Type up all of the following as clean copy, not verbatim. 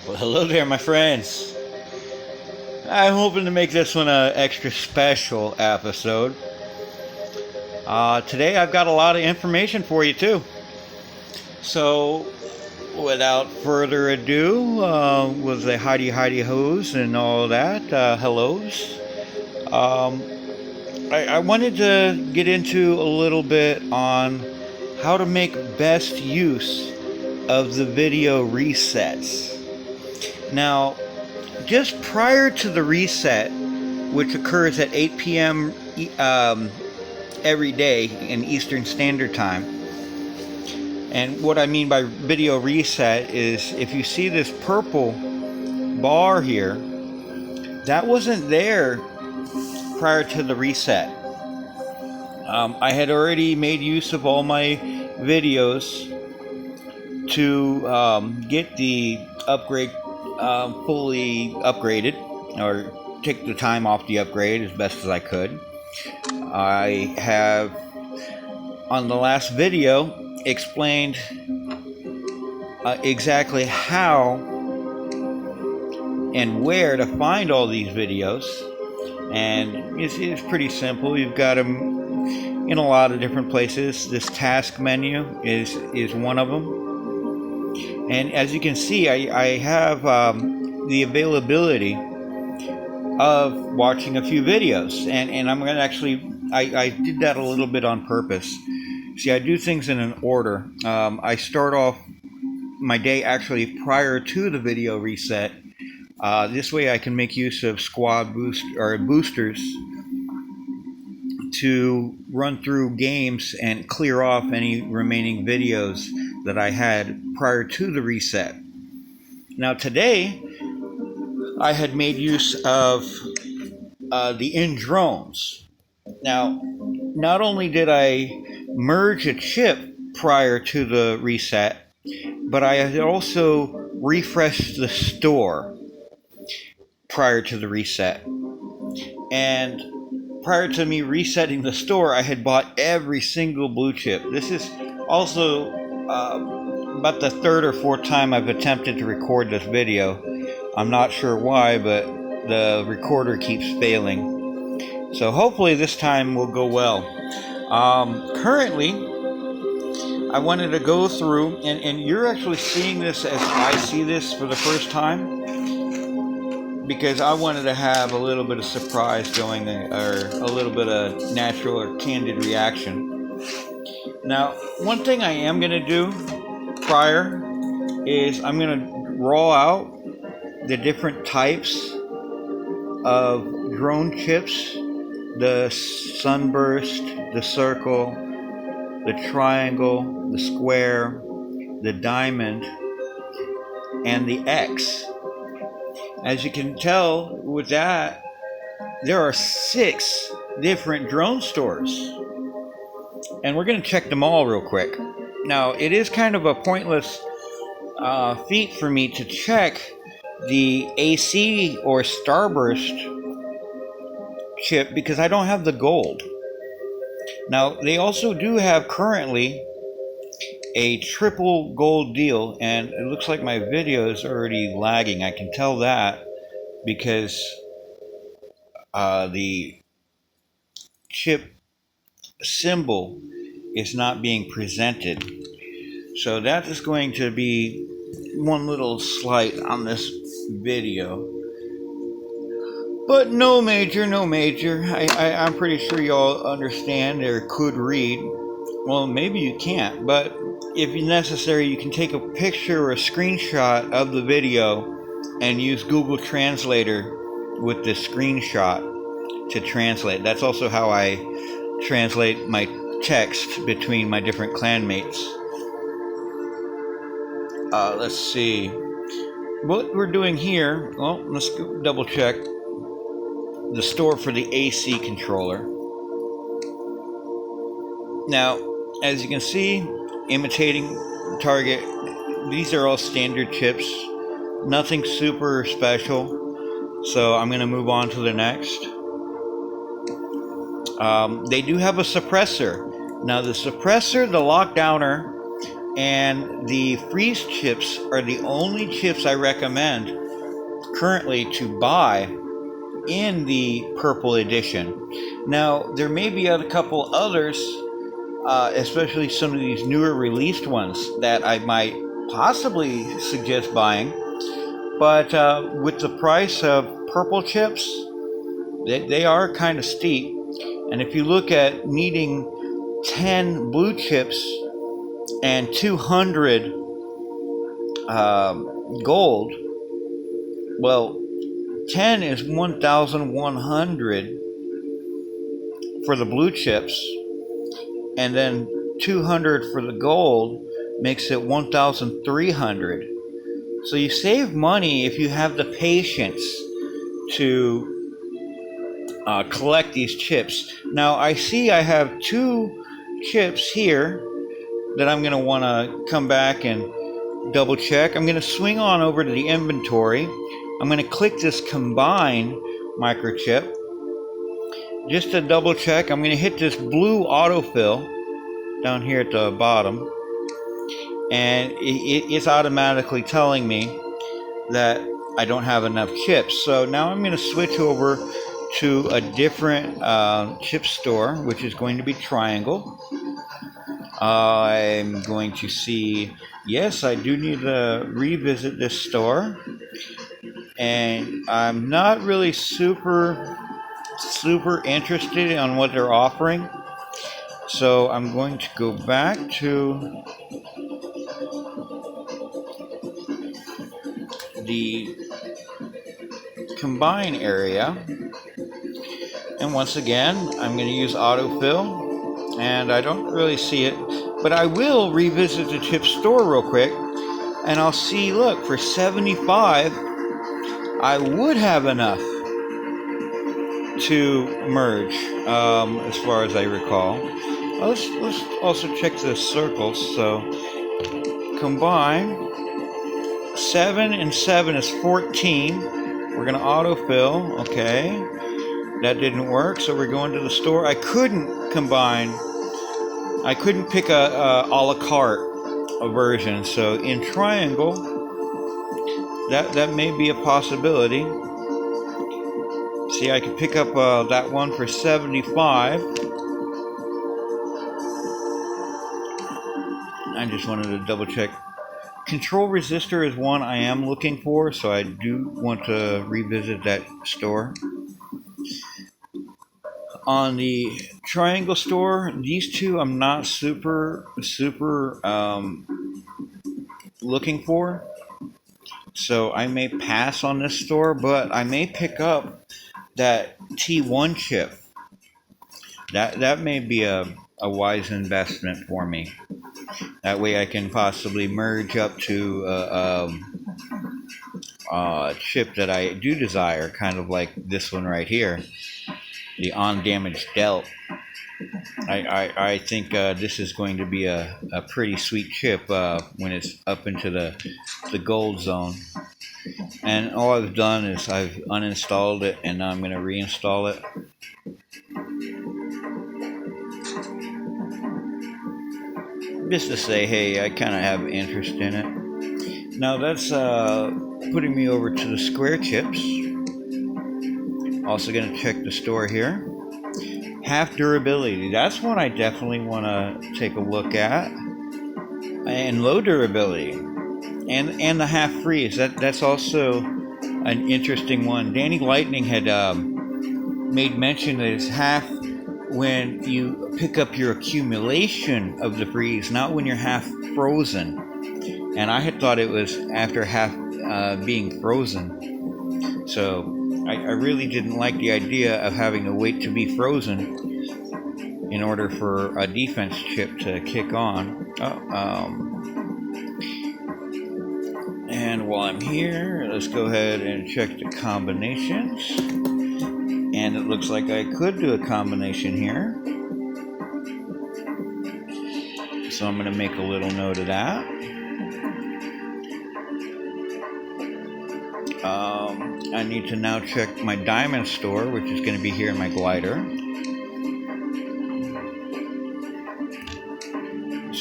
Well, hello there, my friends. I'm hoping to make this one an extra special episode. Today I've got a lot of information for you too. So, without further ado, with the hidey hoes and all that, hellos. I wanted to get into a little bit on how to make best use of the video resets. Now, just prior to the reset, which occurs at 8 p.m. Every day in Eastern Standard Time, and what I mean by video reset is if you see this purple bar here, that wasn't there prior to the reset. I had already made use of all my videos to get the upgrade fully upgraded, or take the time off the upgrade as best as I could. I have, on the last video, explained exactly how and where to find all these videos, and it's pretty simple. You've got them in a lot of different places. This task menu is one of them. And as you can see, I have the availability of watching a few videos. And I'm going to actually, I did that a little bit on purpose. See, I do things in an order. I start off my day actually prior to the video reset. This way I can make use of squad boosters to run through games and clear off any remaining videos that I had prior to the reset. Now today, I had made use of the in-drones. Now, not only did I merge a chip prior to the reset, but I had also refreshed the store prior to the reset. And prior to me resetting the store, I had bought every single blue chip. This is also about the third or fourth time I've attempted to record this video. I'm not sure why, but the recorder keeps failing. So hopefully this time will go well. Currently, I wanted to go through, and you're actually seeing this as I see this for the first time, because I wanted to have a little bit of surprise going, or a little bit of natural or candid reaction. Now, one thing I am going to do prior is I'm going to draw out the different types of drone chips: the sunburst, the circle, the triangle, the square, the diamond, and the X. As you can tell with that, there are 6 different drone stores, and we're going to check them all real quick. Now, it is kind of a pointless feat for me to check the AC or Starburst chip because I don't have the gold. Now, they also do have currently a triple gold deal, and it looks like my video is already lagging. I can tell that because the chip symbol is not being presented. So that is going to be one little slight on this video, but no major. I'm pretty sure y'all understand or could read. Well, maybe you can't, but if necessary, you can take a picture or a screenshot of the video and use Google Translator with the screenshot to translate. That's also how I translate my text between my different clanmates. Let's see what we're doing here. Well, let's go double check the store for the AC controller. Now, as you can see, imitating target, these are all standard chips, nothing super special, so I'm going to move on to the next. They do have a suppressor. Now the suppressor, the lockdowner, And the freeze chips are the only chips I recommend currently to buy in the purple edition. Now, there may be a couple others, especially some of these newer released ones that I might possibly suggest buying. But with the price of purple chips, they are kind of steep. And if you look at needing 10 blue chips and 200 gold, well, 10 is 1,100 for the blue chips, and then 200 for the gold makes it 1,300. So you save money if you have the patience to collect these chips. Now I see I have 2 chips here that I'm going to want to come back and double check. I'm going to swing on over to the inventory. I'm going to click this combine microchip just to double check. I'm going to hit this blue autofill down here at the bottom, and it's automatically telling me that I don't have enough chips. So now I'm going to switch over to a different chip store, which is going to be Triangle. I'm going to see, yes, I do need to revisit this store, and I'm not really super interested on what they're offering. So I'm going to go back to the combine area, and once again I'm going to use autofill, and I don't really see it, but I will revisit the chip store real quick, and I'll see, look, for 75 I would have enough to merge, as far as I recall. Let's also check the circles. So combine 7 and 7 is 14. We're gonna autofill. Okay, that didn't work, so we're going to the store. I couldn't combine. I couldn't pick a la carte version. So in Triangle, that may be a possibility. See, I could pick up that one for 75. I just wanted to double check. Control resistor is one I am looking for, so I do want to revisit that store. On the Triangle store, these two I'm not super looking for, so I may pass on this store, but I may pick up that T1 chip. That may be a wise investment for me. That way I can possibly merge up to a chip that I do desire, kind of like this one right here, the undamaged Delt. I think this is going to be a pretty sweet chip when it's up into the gold zone. And all I've done is I've uninstalled it, and now I'm going to reinstall it. Just to say, hey, I kind of have interest in it. Now that's putting me over to the square chips. Also going to check the store here. Half durability, that's one I definitely want to take a look at. And low durability, and the half freeze, that's also an interesting one. Danny Lightning had made mention that it's half when you pick up your accumulation of the freeze, not when you're half frozen. And I had thought it was after half being frozen. So I really didn't like the idea of having to wait to be frozen in order for a defense chip to kick on. And while I'm here, let's go ahead and check the combinations. And it looks like I could do a combination here. So I'm going to make a little note of that. I need to now check my diamond store, which is going to be here in my glider.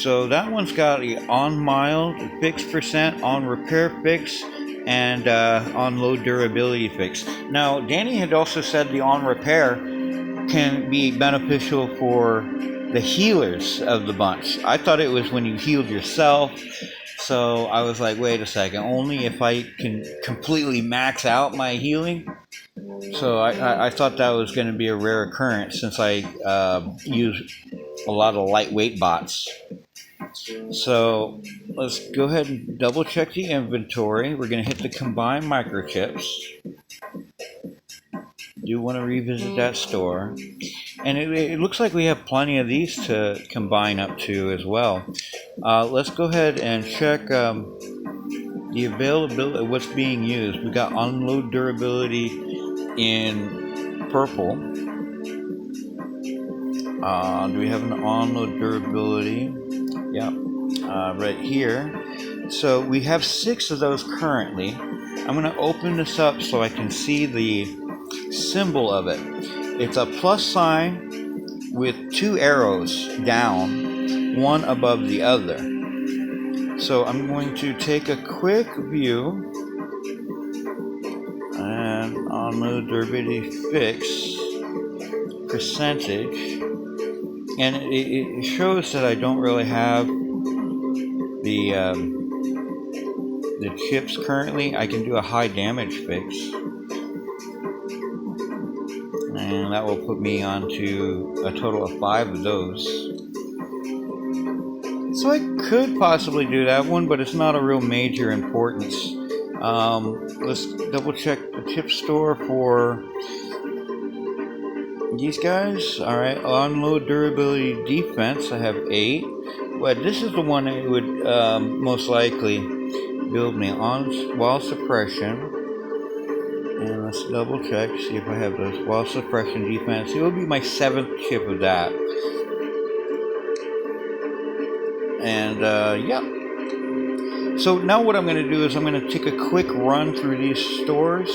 So that one's got the on mild fix percent, on repair fix, and on low durability fix. Now, Danny had also said the on repair can be beneficial for the healers of the bunch. I thought it was when you healed yourself. So I was like, wait a second, only if I can completely max out my healing? So I thought that was going to be a rare occurrence since I use a lot of lightweight bots. So let's go ahead and double check the inventory. We're going to hit the combine microchips. Do want to revisit that store. And it looks like we have plenty of these to combine up to as well. Let's go ahead and check the availability of what's being used. We got unload durability in purple. Do we have an onload durability? Yeah, right here. So we have 6 of those currently. I'm going to open this up so I can see the symbol of it. It's a plus sign with 2 arrows down, one above the other. So I'm going to take a quick view and on the durability fix percentage, and it shows that I don't really have the chips currently. I can do a high damage fix, and that will put me onto a total of 5 of those. So I could possibly do that one, but it's not a real major importance. Let's double check the chip store for these guys. Alright, unload durability defense, I have 8. But this is the one that would most likely build me on wall suppression. And let's double check, see if I have those wall suppression defense. It will be my 7th chip of that. And yeah. So now what I'm going to do is I'm going to take a quick run through these stores.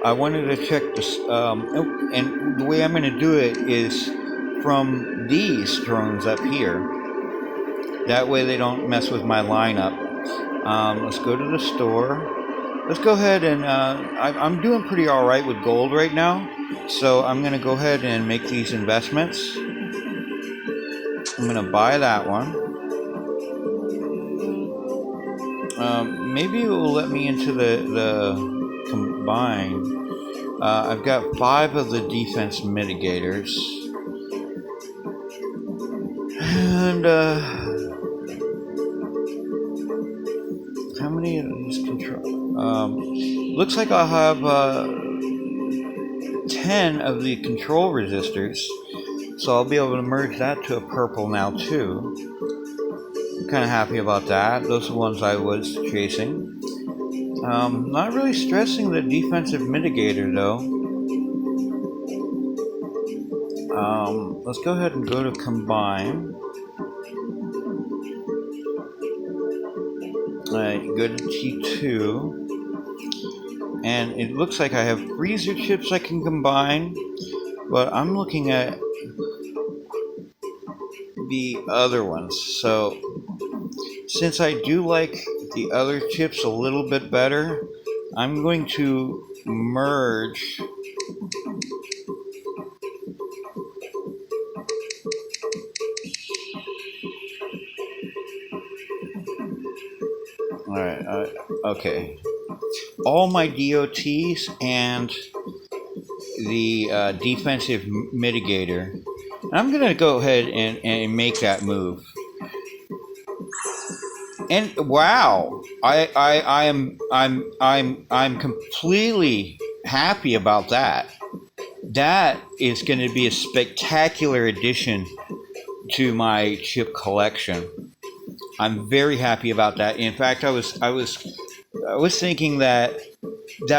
I wanted to check this, and the way I'm going to do it is from these drones up here. That way they don't mess with my lineup. Let's go to the store. Let's go ahead and I'm doing pretty all right with gold right now, so I'm going to go ahead and make these investments. I'm going to buy that one. Maybe it will let me into the combine. I've got 5 of the defense mitigators. And how many of these control? Looks like I'll have 10 of the control resistors. So I'll be able to merge that to a purple now too. Kind of happy about that. Those are the ones I was chasing. Not really stressing the defensive mitigator though. Let's go ahead and go to combine. Go to T2. And it looks like I have freezer chips I can combine. But I'm looking at the other ones. So since I do like the other chips a little bit better, I'm going to merge alright, okay. All my DOTs and the defensive mitigator. I'm gonna go ahead and make that move. And wow, I'm completely happy about that. That is going to be a spectacular addition to my chip collection. I'm very happy about that. In fact, I was thinking that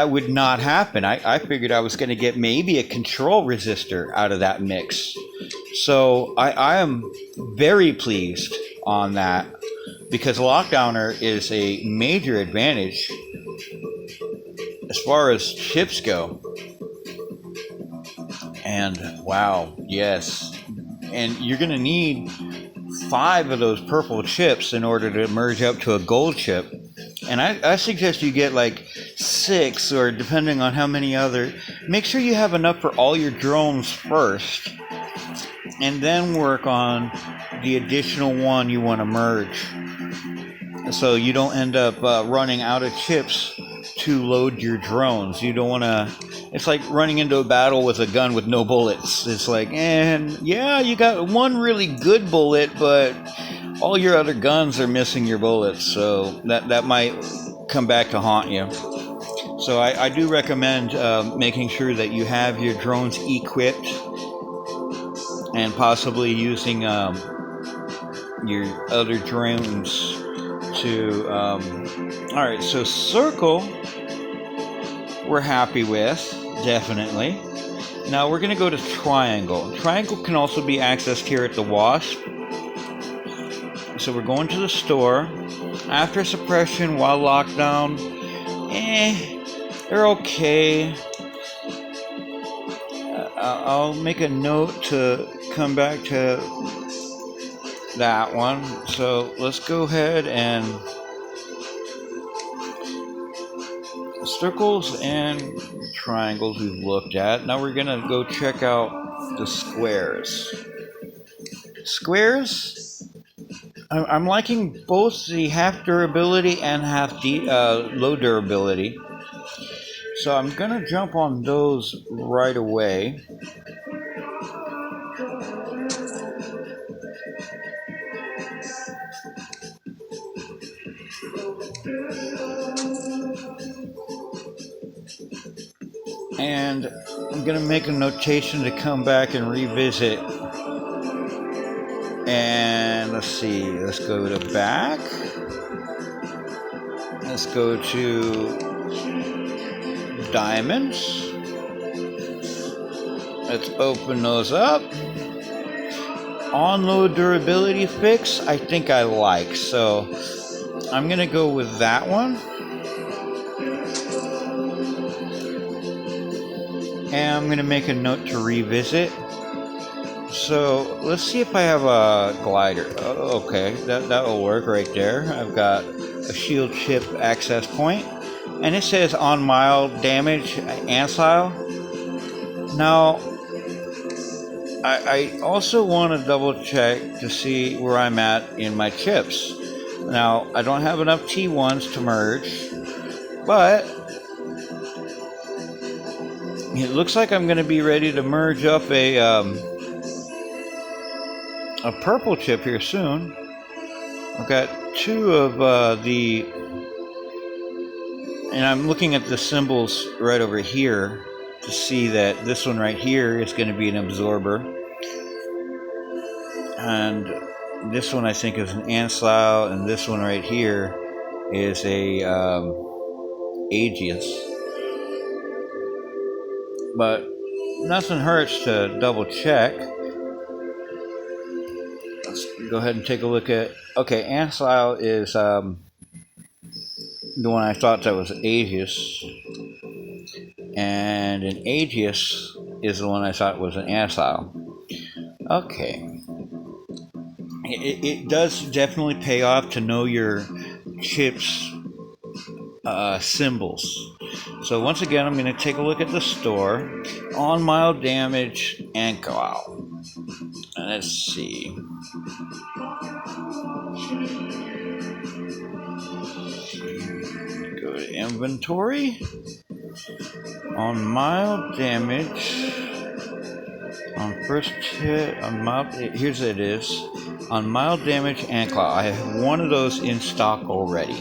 would not happen. I figured I was going to get maybe a control resistor out of that mix. So I am very pleased on that, because Lockdowner is a major advantage as far as chips go. And wow, yes. And you're going to need 5 of those purple chips in order to merge up to a gold chip. And I suggest you get like 6, or depending on how many other. Make sure you have enough for all your drones first, and then work on the additional one you want to merge, so you don't end up running out of chips to load your drones. You don't want to. It's like running into a battle with a gun with no bullets. It's like, and yeah, you got one really good bullet, but all your other guns are missing your bullets, so that might come back to haunt you. So I do recommend making sure that you have your drones equipped, and possibly using your other drones to. Alright, so circle we're happy with, definitely. Now we're going to go to triangle. Triangle can also be accessed here at the Wasp. So we're going to the store. After suppression, while lockdown, they're okay. I'll make a note to come back to that one. So let's go ahead and circles and triangles we've looked at. Now we're gonna go check out the squares. Squares, I'm liking both the half durability and half low durability. So I'm gonna jump on those right away. And I'm going to make a notation to come back and revisit. And let's see, let's go to back. Let's go to diamonds. Let's open those up. On low durability fix, I think I like. So I'm going to go with that one. And I'm going to make a note to revisit. So let's see if I have a glider. Oh, okay, that will work right there. I've got a shield chip access point, and it says on mild damage ancile. Now, I also want to double check to see where I'm at in my chips. Now, I don't have enough T1s to merge, but it looks like I'm going to be ready to merge up a purple chip here soon. I've got 2 of and I'm looking at the symbols right over here to see that this one right here is going to be an absorber, and this one I think is an ancile, and this one right here is a Aegis. But nothing hurts to double check. Let's go ahead and take a look at. Okay, ancile is the one I thought that was Aegis, and an Aegis is the one I thought was an ancile. Okay, it does definitely pay off to know your chips symbols. So once again, I'm going to take a look at the store. On mild damage and go out. And let's see. Go to inventory. On mild damage. On first hit. On mild. Here's it is. On mild damage and cloud. I have one of those in stock already.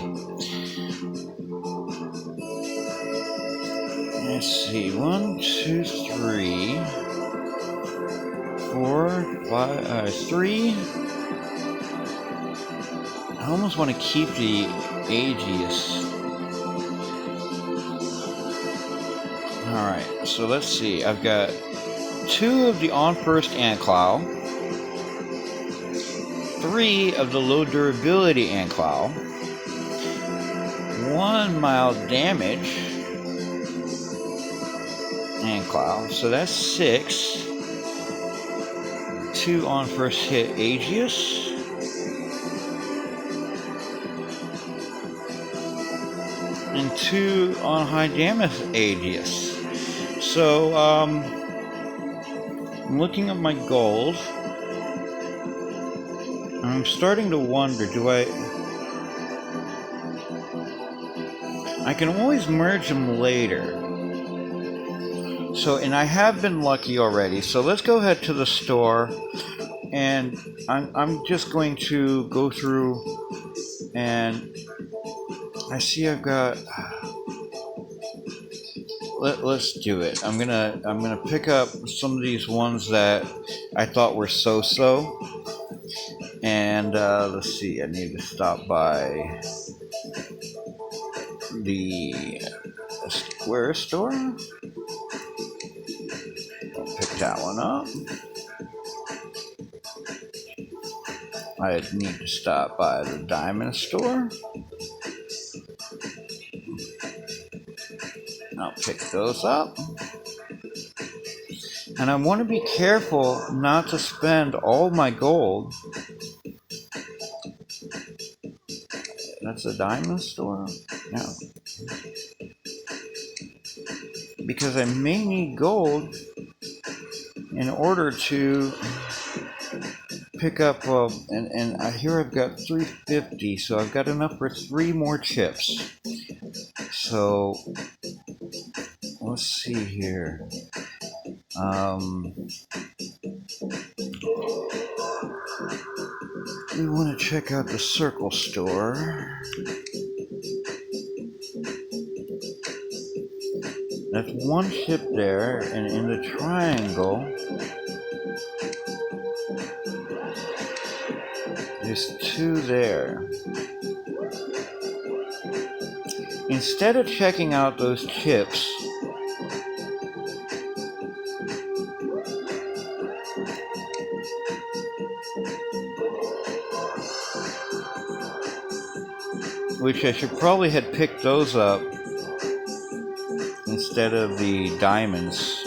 Let's see, 1, 2, 3, 4, 5, 3. I almost want to keep the Aegis. Alright, so let's see. I've got 2 of the on first Anclow, 3 of the low durability Anclow, 1 mild damage Anclow, so that's 6. 2 on first hit Aegis, and 2 on Hydamus Aegis. So, I'm looking at my goals. I'm starting to wonder, I can always merge them later. So, and I have been lucky already. So let's go ahead to the store, and I'm just going to go through, and I see I've got. Let's do it. I'm gonna pick up some of these ones that I thought were so-so, and let's see. I need to stop by the Square store. I'll pick that one up. I need to stop by the Diamond store. I'll pick those up. And I want to be careful not to spend all my gold. That's a Diamond store? No. Because I may need gold in order to pick up, and here I've got 350, so I've got enough for 3 more chips. So, let's see here. We want to check out the Circle store. That's 1 chip there, and in the triangle, there's 2 there. Instead of checking out those chips, which I should probably have picked those up instead of the diamonds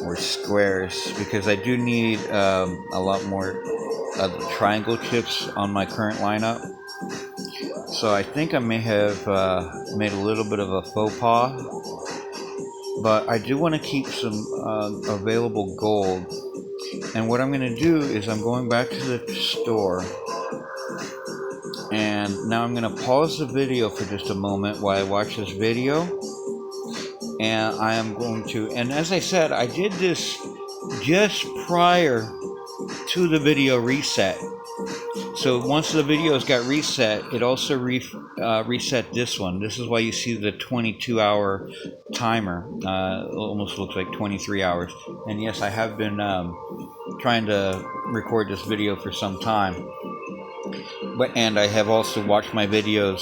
or squares, because I do need a lot more of the triangle chips on my current lineup. So I think I may have made a little bit of a faux pas, but I do want to keep some available gold. And what I'm going to do is I'm going back to the store, and now I'm going to pause the video for just a moment while I watch this video. And I am going to, and as I said, I did this just prior to the video reset. So once the videos got reset, it also reset this one. This is why you see the 22-hour timer. Almost looks like 23 hours. And yes, I have been trying to record this video for some time. And I have also watched my videos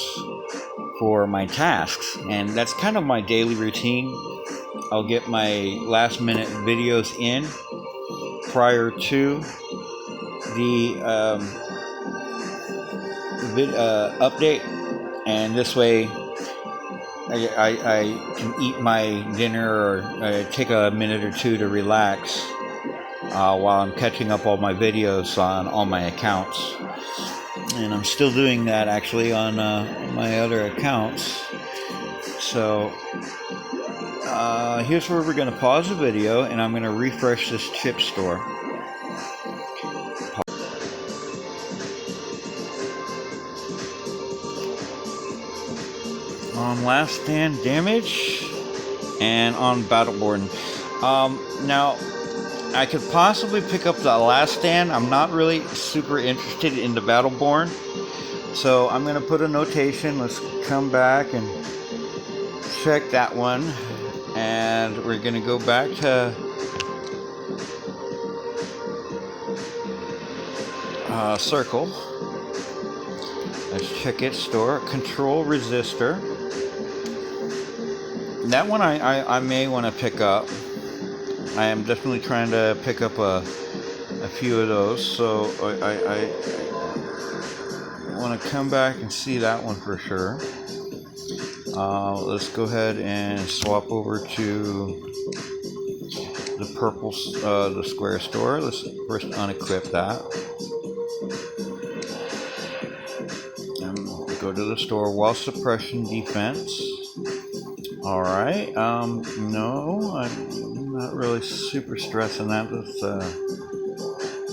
for my tasks. And that's kind of my daily routine. I'll get my last minute videos in prior to the update, and this way I can eat my dinner or take a minute or two to relax while I'm catching up all my videos on all my accounts. And I'm still doing that actually on my other accounts. So here's where we're going to pause the video, and I'm going to refresh this chip store. On Last Stand Damage and on Battleborn. Now, I could possibly pick up the Last Stand. I'm not really super interested in the Battleborn, so I'm going to put a notation. Let's come back and check that one, and we're going to go back to Circle. Let's check its store. Control Resistor. That one I may want to pick up. I am definitely trying to pick up a few of those, so I want to come back and see that one for sure. Let's go ahead and swap over to the purple, the Square store. Let's first unequip that. And go to the store. Wall suppression defense. All right. No, I'm not really super stressing that. That's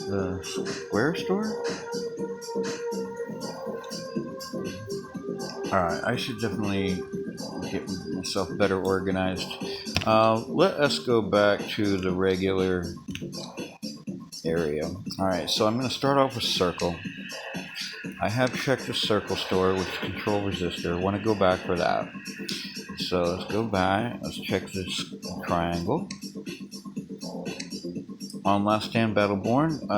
the square store. All right. I should definitely get myself better organized. Let us go back to the regular area. All right. So I'm going to start off with circle. I have checked the circle store, which is control resistor. I want to go back for that. So let's go back. Let's check this triangle. On Last Stand Battleborn.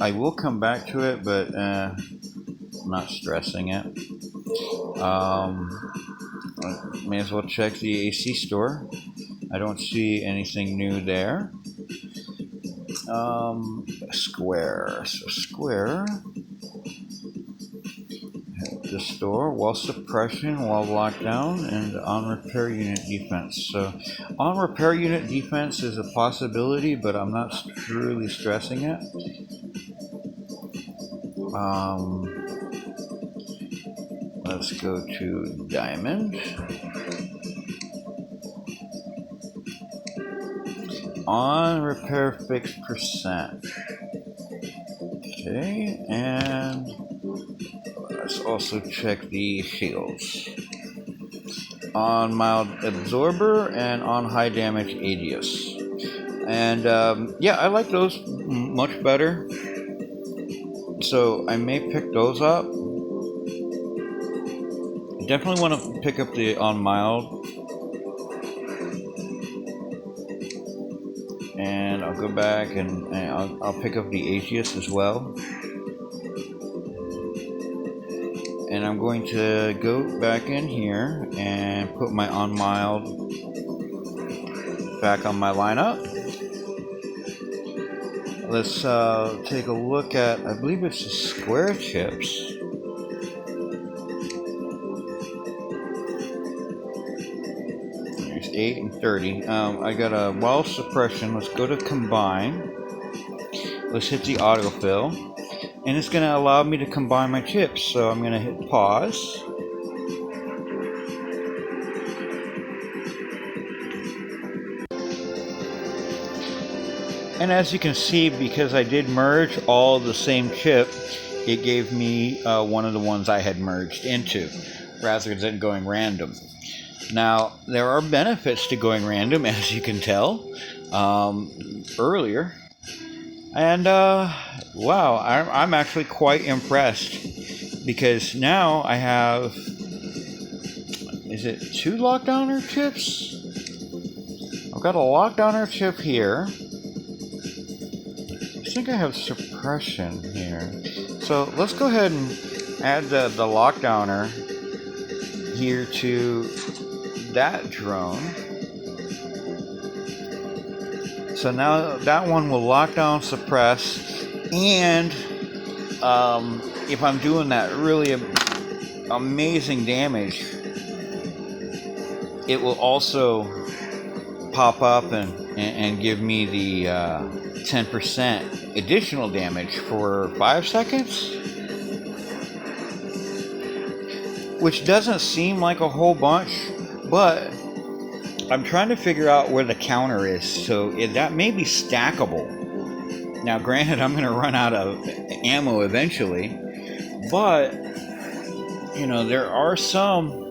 I will come back to it, but I'm not stressing it. May as well check the AC store. I don't see anything new there. Square. So square. The store, wall suppression, wall lockdown, and on repair unit defense. So on repair unit defense is a possibility, but I'm not truly stressing it. Let's go to diamond. On repair fixed percent. Okay, and let's also check the shields. On mild absorber and on high damage Adius. And yeah, I like those much better. So I may pick those up. Definitely want to pick up the on mild. And I'll go back and I'll pick up the Aegis as well. And I'm going to go back in here and put my on mild back on my lineup. Let's take a look at, I believe it's the square chips. There's 8 and 30. I got a wall suppression. Let's go to combine. Let's hit the autofill. And it's going to allow me to combine my chips. So I'm going to hit pause. And as you can see, because I did merge all the same chip, it gave me one of the ones I had merged into, rather than going random. Now, there are benefits to going random, as you can tell earlier. And wow, I'm actually quite impressed, because now I have, is it 2 lockdowner chips? I've got a lockdowner chip here. I think I have suppression here. So let's go ahead and add the lockdowner here to that drone. So now that one will lock down, suppress, and if I'm doing that really amazing damage, it will also pop up and give me the 10% additional damage for 5 seconds, which doesn't seem like a whole bunch, but I'm trying to figure out where the counter is, so that may be stackable. Now, granted, I'm going to run out of ammo eventually, but, you know, there are some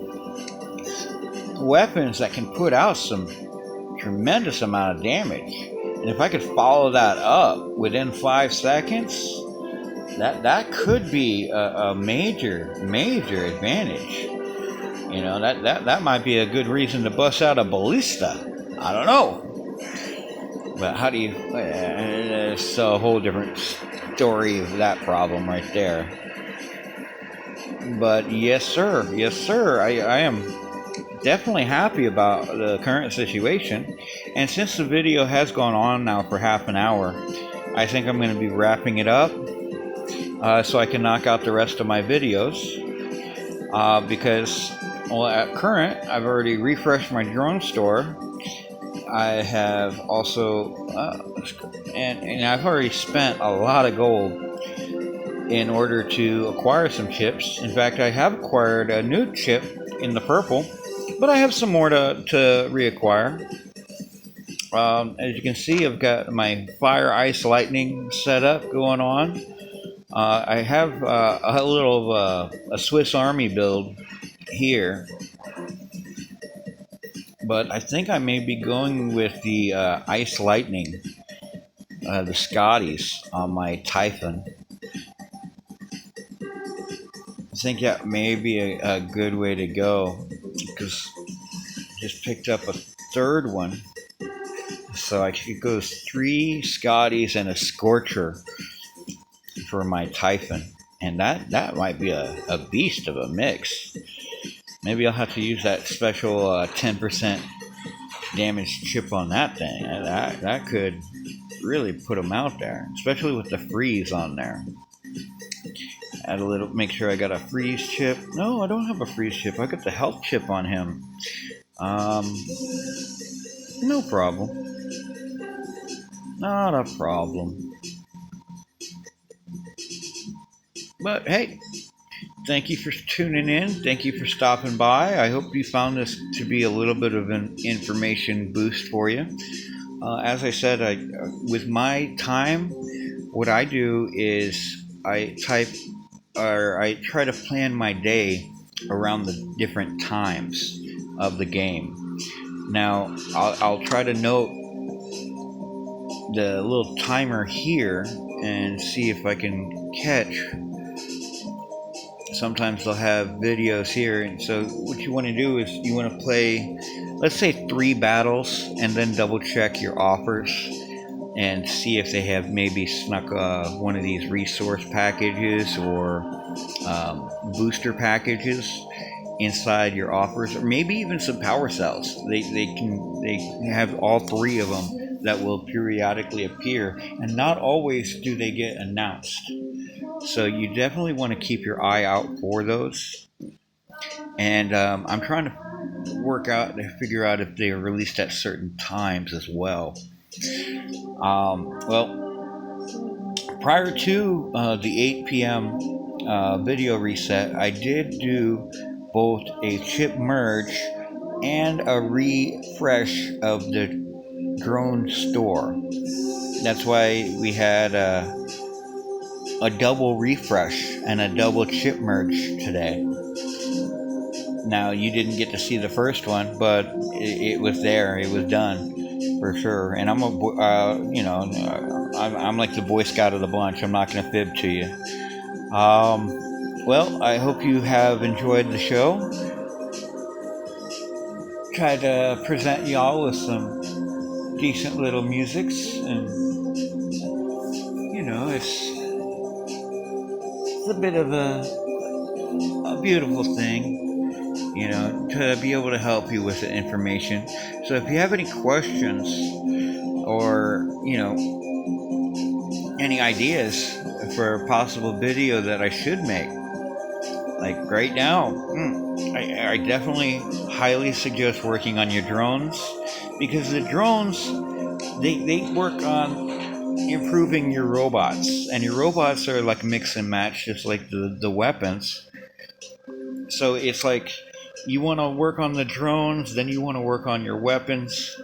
weapons that can put out some tremendous amount of damage. And if I could follow that up within 5 seconds, that could be a major advantage. You know, that might be a good reason to bust out a ballista. I don't know. But how do you... it's a whole different story of that problem right there. But yes, sir. Yes, sir. I am definitely happy about the current situation. And since the video has gone on now for half an hour, I think I'm going to be wrapping it up so I can knock out the rest of my videos. Because... well, at current, I've already refreshed my drone store. I have also, and I've already spent a lot of gold in order to acquire some chips. In fact, I have acquired a new chip in the purple, but I have some more to reacquire. As you can see, I've got my Fire Ice Lightning setup going on. I have a little a Swiss Army build here, but I think I may be going with the Ice Lightning, the Scotties on my Typhon. I think that may be a good way to go, because I just picked up a third one. So I could go 3 Scotties and a Scorcher for my Typhon. And that might be a beast of a mix. Maybe I'll have to use that special 10% damage chip on that thing. That could really put them out there, especially with the freeze on there. Add a little, make sure I got a freeze chip. No, I don't have a freeze chip. I got the health chip on him. No problem. Not a problem. But hey, thank you for tuning in. Thank you for stopping by. I hope you found this to be a little bit of an information boost for you. As I said, with my time, what I do is I try to plan my day around the different times of the game. Now, I'll try to note the little timer here and see if I can catch. Sometimes they'll have videos here, and so what you want to do is you want to play, let's say 3 battles, and then double check your offers and see if they have maybe snuck one of these resource packages or booster packages inside your offers, or maybe even some power cells. They have all 3 of them that will periodically appear, and not always do they get announced. So you definitely want to keep your eye out for those. And I'm trying to figure out if they are released at certain times as well. Well, prior to the 8 p.m. Video reset, I did do both a chip merge and a refresh of the drone store. That's why we had a double refresh and a double chip merge today. Now, you didn't get to see the first one, but it was there. It was done for sure. And I'm I'm like the Boy Scout of the bunch. I'm not going to fib to you. Well, I hope you have enjoyed the show. Tried to present y'all with some decent little musics, and it's a bit of a beautiful thing, to be able to help you with the information. So if you have any questions or, any ideas for a possible video that I should make, like right now, I definitely highly suggest working on your drones, because the drones, they work on improving your robots, and your robots are like mix and match, just like the weapons. So it's like you want to work on the drones, then you want to work on your weapons,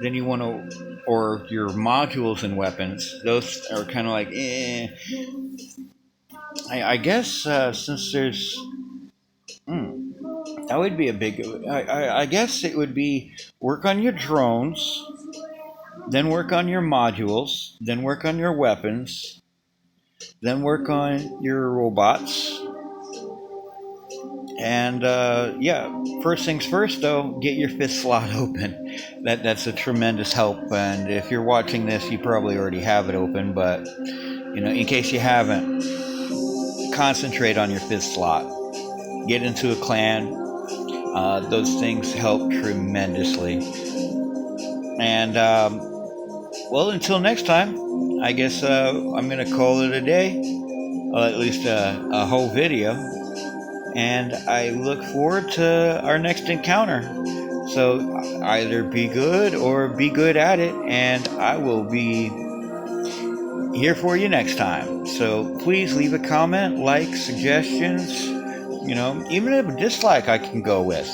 then you want to, or your modules and weapons. Those are kind of like I guess since there's that would be a big, I guess it would be work on your drones, then work on your modules, then work on your weapons, then work on your robots. And first things first, though, get your 5th slot open. That's a tremendous help. And if you're watching this, you probably already have it open, but in case you haven't, concentrate on your 5th slot. Get into a clan. Those things help tremendously. And well, until next time, I guess I'm going to call it a day, at least a whole video. And I look forward to our next encounter. So either be good or be good at it, and I will be here for you next time. So please leave a comment, like, suggestions, even if a dislike I can go with.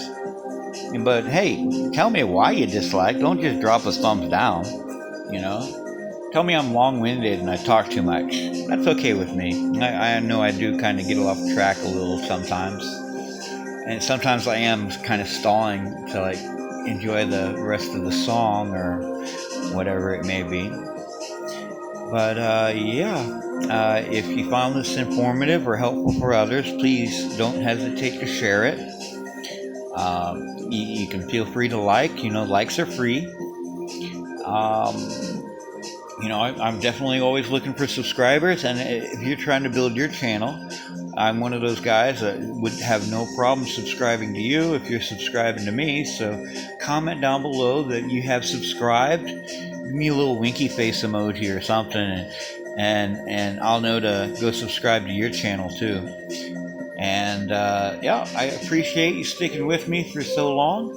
But hey, tell me why you dislike. Don't just drop a thumbs down, Tell me I'm long-winded and I talk too much. That's okay with me. I know I do kind of get off track a little sometimes. And sometimes I am kind of stalling to enjoy the rest of the song or whatever it may be. But if you found this informative or helpful for others, please don't hesitate to share it. You can feel free to like. Likes are free. I'm definitely always looking for subscribers, and if you're trying to build your channel, I'm one of those guys that would have no problem subscribing to you if you're subscribing to me. So comment down below that you have subscribed. Give me a little winky face emoji or something, and I'll know to go subscribe to your channel too. And I appreciate you sticking with me for so long.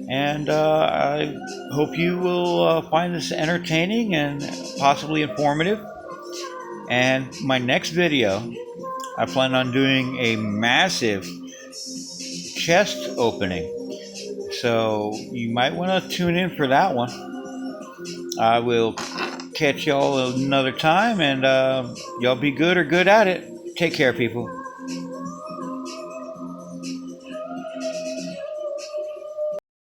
And I hope you will find this entertaining and possibly informative. And my next video, I plan on doing a massive chest opening. So you might want to tune in for that one. I will catch y'all another time, and y'all be good or good at it. Take care, people.